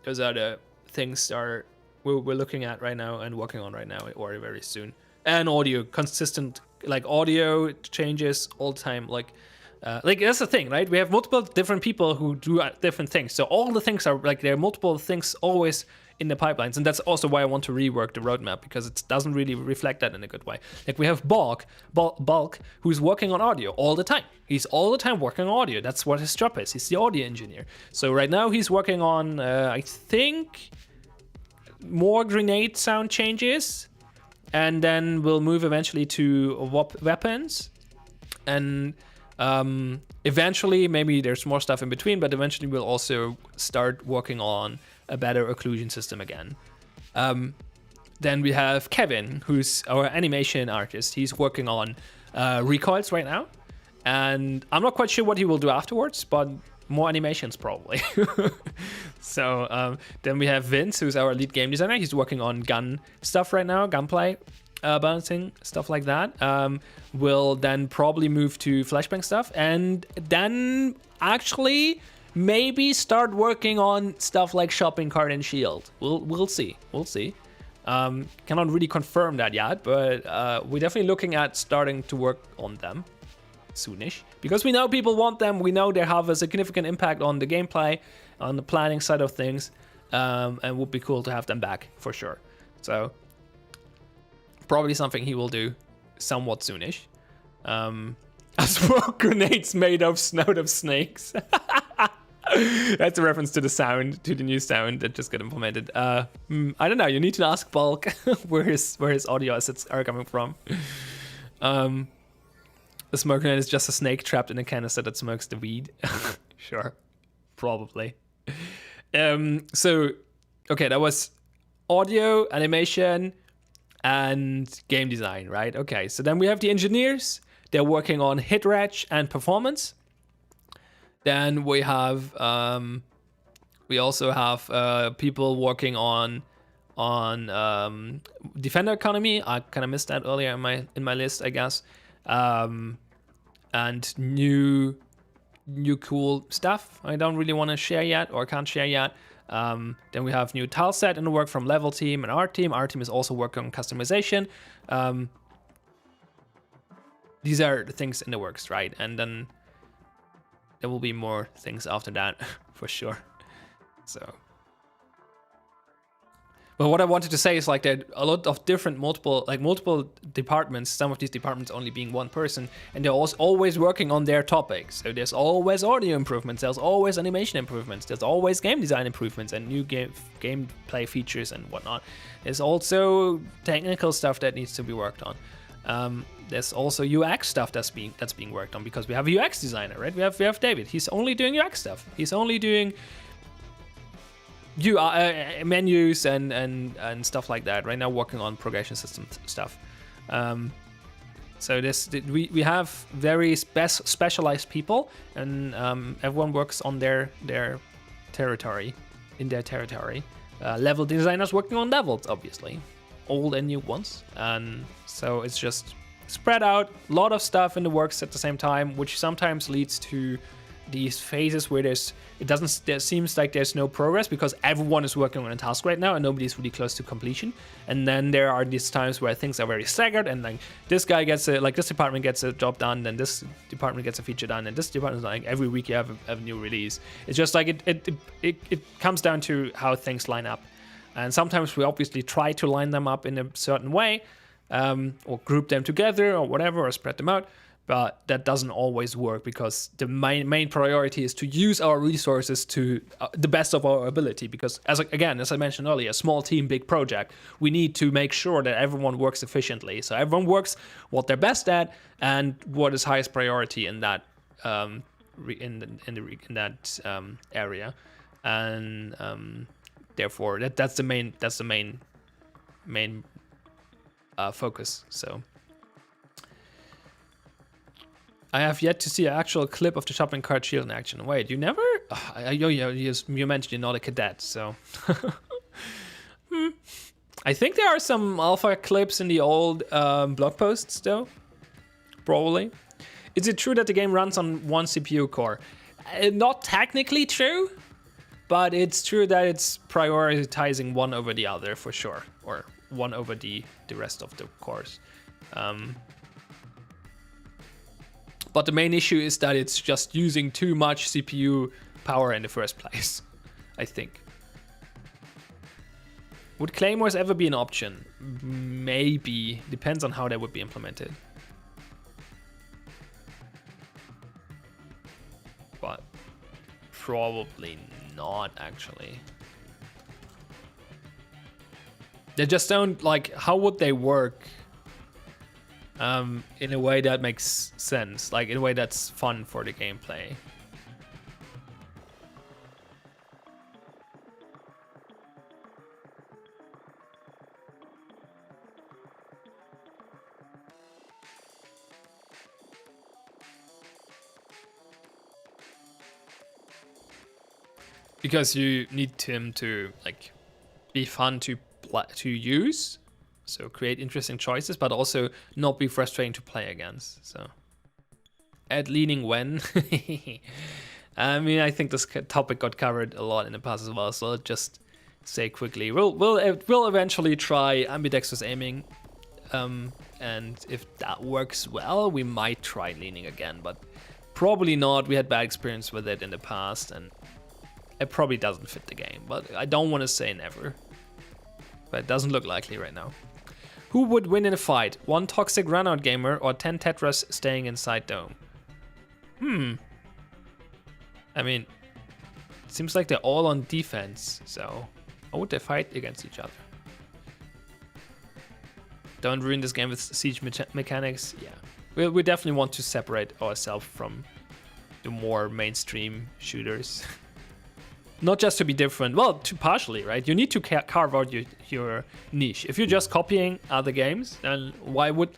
Those are the things we're looking at right now and working on right now or very soon. And audio, consistent, like audio changes all the time. Like that's the thing, right? We have multiple different people who do different things. So all the things are like, there are multiple things always in the pipelines. And that's also why I want to rework the roadmap, because it doesn't really reflect that in a good way. Like we have Bulk, who's working on audio all the time. He's all the time working on audio. That's what his job is. He's the audio engineer. So right now he's working on, I think, more grenade sound changes. And then we'll move eventually to weapons. And eventually, maybe there's more stuff in between, but eventually we'll also start working on a better occlusion system again. Then we have Kevin, who's our animation artist. He's working on recoils right now, and I'm not quite sure what he will do afterwards, but more animations probably. So then we have Vince, who's our lead game designer. He's working on gun stuff right now, gunplay. Balancing, stuff like that. We'll then probably move to flashbang stuff, and then actually maybe start working on stuff like shopping cart and shield. We'll see. Cannot really confirm that yet, but we're definitely looking at starting to work on them soonish, because we know people want them. We know they have a significant impact on the gameplay, on the planning side of things, and would be cool to have them back for sure. So probably something he will do somewhat soonish. A smoke grenades made of snout of snakes. That's a reference to the sound, to the new sound that just got implemented. I don't know. You need to ask Bulk where his audio assets are coming from. The smoke grenade is just a snake trapped in a canister that smokes the weed. Sure, probably. So, okay, that was audio, animation, and game design, right? Okay, so then we have the engineers. They're working on hit reg and performance. Then we have we also have people working on defender economy. I kind of missed that earlier in my list, I guess. And new cool stuff I don't really want to share yet, or can't share yet. Then we have new tile set in the work from Level Team and our team. Our team is also working on customization. These are the things in the works, right? And then there will be more things after that for sure. So But what I wanted to say is like that a lot of different multiple departments, some of these departments only being one person, and they're always working on their topics. So there's always audio improvements, there's always animation improvements, there's always game design improvements and new gameplay features and whatnot. There's also technical stuff that needs to be worked on. There's also UX stuff that's being worked on, because we have a UX designer, right? We have David. He's only doing UX stuff. He's only doing menus and stuff like that right now, working on progression system stuff. So we have very specialized people, and everyone works on their territory, in their territory. Level designers working on levels, obviously, old and new ones, and so it's just spread out, a lot of stuff in the works at the same time, which sometimes leads to these phases where there seems like there's no progress because everyone is working on a task right now and nobody's really close to completion. And then there are these times where things are very staggered, and like this guy gets this department gets a job done, then this department gets a feature done, and this department, like every week you have a new release. It's just like it comes down to how things line up. And sometimes we obviously try to line them up in a certain way, or group them together or whatever, or spread them out. But that doesn't always work, because the main priority is to use our resources to the best of our ability. Because as I mentioned earlier, small team, big project, we need to make sure that everyone works efficiently. So everyone works what they're best at and what is highest priority in that area, and therefore that's the main focus. So. I have yet to see an actual clip of the shopping cart shield in action. Wait, you never? You mentioned you're not a cadet, so... I think there are some alpha clips in the old blog posts, though. Probably. Is it true that the game runs on one CPU core? Not technically true, but it's true that it's prioritizing one over the other, for sure. Or one over the rest of the cores. But the main issue is that it's just using too much CPU power in the first place, I think. Would claymores ever be an option? Maybe. Depends on how they would be implemented. But probably not, actually. They just don't, like, how would they work? In a way that makes sense, like in a way that's fun for the gameplay. Because you need him to like be fun to use. So create interesting choices, but also not be frustrating to play against. So add leaning when. I mean, I think this topic got covered a lot in the past as well. So I'll just say quickly, we'll eventually try ambidextrous aiming, and if that works well, we might try leaning again. But probably not. We had bad experience with it in the past, and it probably doesn't fit the game. But I don't want to say never. But it doesn't look likely right now. Who would win in a fight? One toxic runout gamer or 10 Tetras staying inside dome? I mean, it seems like they're all on defense, so how would they fight against each other? Don't ruin this game with siege mechanics. Yeah, we definitely want to separate ourselves from the more mainstream shooters. Not just to be different, well, partially, right? You need to carve out your niche. If you're just copying other games, then why would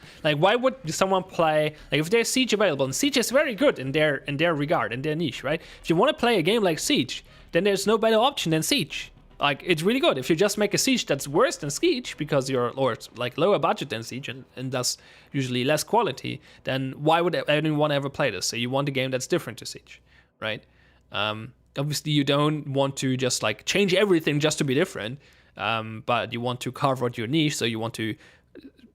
someone play, like if there's Siege available, and Siege is very good in their regard, in their niche, right? If you want to play a game like Siege, then there's no better option than Siege. Like, it's really good. If you just make a Siege that's worse than Siege, because it's like lower budget than Siege and thus usually less quality, then why would anyone ever play this? So you want a game that's different to Siege, right? Obviously, you don't want to just like change everything just to be different, but you want to carve out your niche. So you want to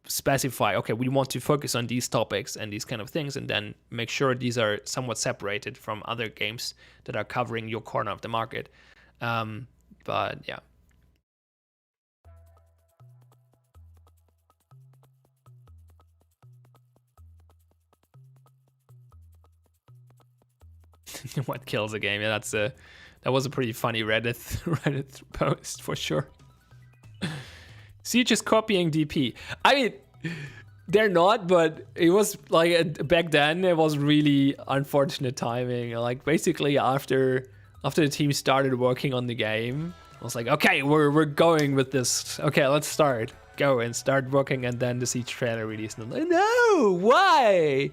specify, okay, we want to focus on these topics and these kind of things, and then make sure these are somewhat separated from other games that are covering your corner of the market. But yeah. What kills a game? Yeah, that was a pretty funny Reddit post for sure. Siege is copying DP. I mean, they're not, but it was like back then. It was really unfortunate timing. Like basically after the team started working on the game, I was like, okay, we're going with this. Okay, let's start. Go and start working, and then the Siege trailer released. And I'm like, no, why?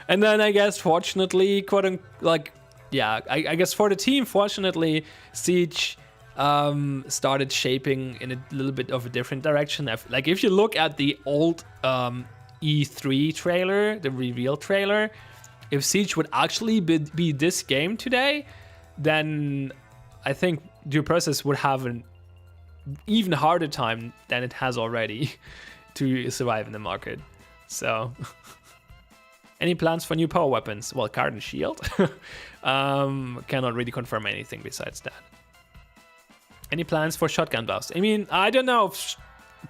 And then I guess fortunately, I guess for the team, fortunately, Siege started shaping in a little bit of a different direction. Like if you look at the old E3 trailer, the reveal trailer, if Siege would actually be this game today, then I think Due Process would have an even harder time than it has already to survive in the market. So, any plans for new power weapons? Well, Card and Shield. Cannot really confirm anything besides that. Any plans for shotgun buffs? I mean, I don't know.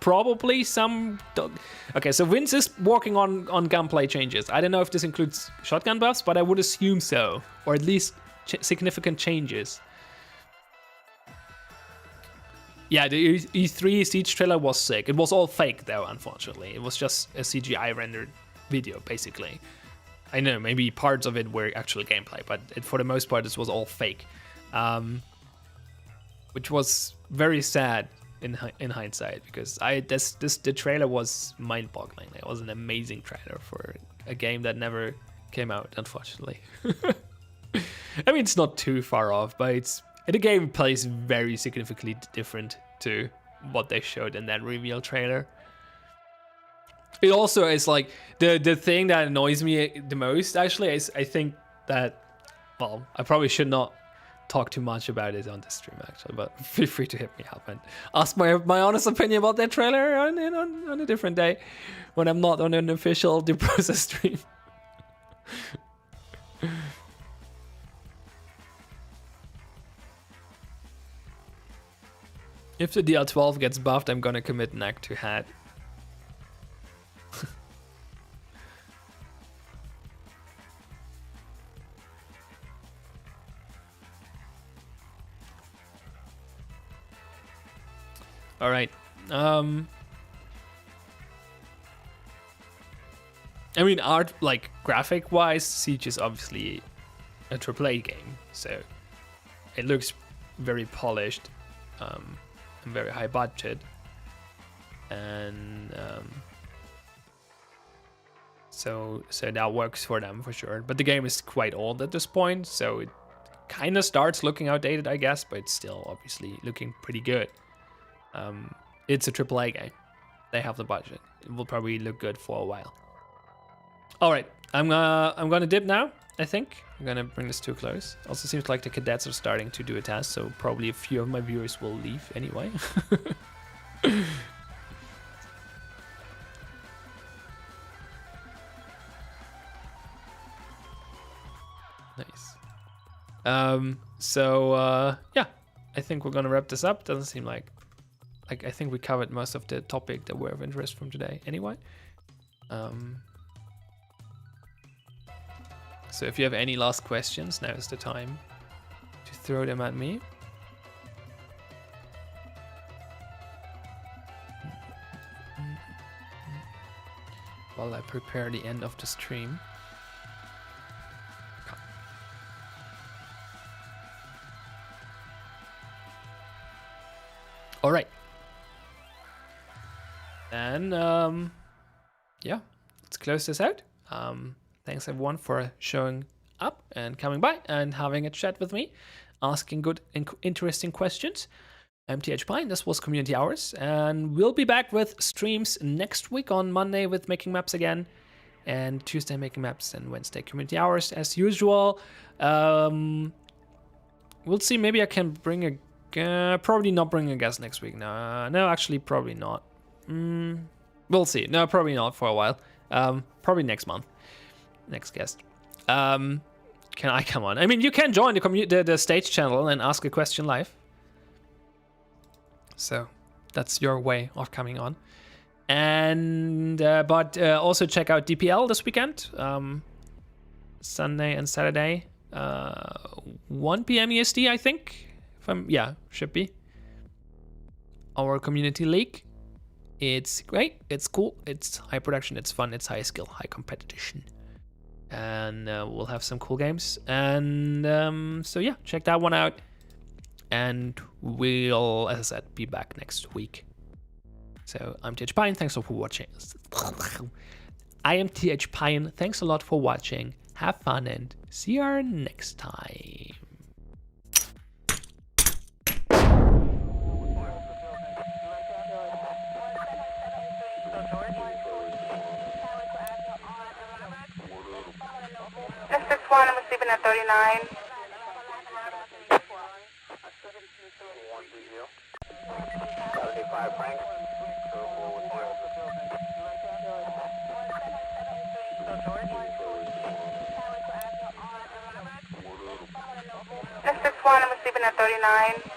Probably some. Okay, so Vince is working on gunplay changes. I don't know if this includes shotgun buffs, but I would assume so, or at least significant changes. Yeah, the E3 Siege trailer was sick. It was all fake though, unfortunately. It was just a CGI rendered video, basically. I know, maybe parts of it were actual gameplay, but for the most part, this was all fake. Which was very sad in hindsight, because the trailer was mind-boggling. It was an amazing trailer for a game that never came out, unfortunately. I mean, it's not too far off, but the game plays very significantly different to what they showed in that reveal trailer. It also is like the thing that annoys me the most, actually, is I think that, well, I probably should not talk too much about it on the stream, actually, but feel free to hit me up and ask my honest opinion about that trailer on a different day when I'm not on an official Due Process stream. If the DL12 gets buffed, I'm gonna commit neck to head. All right. I mean, graphic-wise, Siege is obviously a AAA game, so it looks very polished. And very high budget, and so that works for them for sure. But the game is quite old at this point, so it kind of starts looking outdated, I guess, but it's still obviously looking pretty good. It's a AAA game. They have the budget. It will probably look good for a while. All right, I'm gonna dip now. I think I'm gonna bring this to a close. Also seems like the cadets are starting to do a test, so probably a few of my viewers will leave anyway. Nice. Yeah, I think we're gonna wrap this up. Doesn't seem like I think we covered most of the topic that were of interest from today anyway. So if you have any last questions, now is the time to throw them at me. While I prepare the end of the stream. All right. And yeah, let's close this out. Thanks everyone for showing up and coming by and having a chat with me, asking good and interesting questions. I'm TH Pine, this was Community Hours, and we'll be back with streams next week on Monday with Making Maps again, and Tuesday Making Maps, and Wednesday Community Hours as usual. We'll see, maybe I can bring probably not bring a guest next week. No, actually probably not. We'll see. No, probably not for a while. Probably next month. Next guest. Can I come on? I mean, you can join the stage channel and ask a question live. So that's your way of coming on. And but also check out DPL this weekend. Sunday and Saturday. 1 p.m. EST, I think. Should be. Our community league. It's great. It's cool. It's high production. It's fun. It's high skill, high competition. And we'll have some cool games. And so yeah, check that one out. And we'll, as I said, be back next week. So I'm TH Pine. Thanks for watching. I am TH Pine. Thanks a lot for watching. Have fun and see you next time. Mr. Swan, I'm receiving at 39. Mr. Swan, I'm receiving at 39.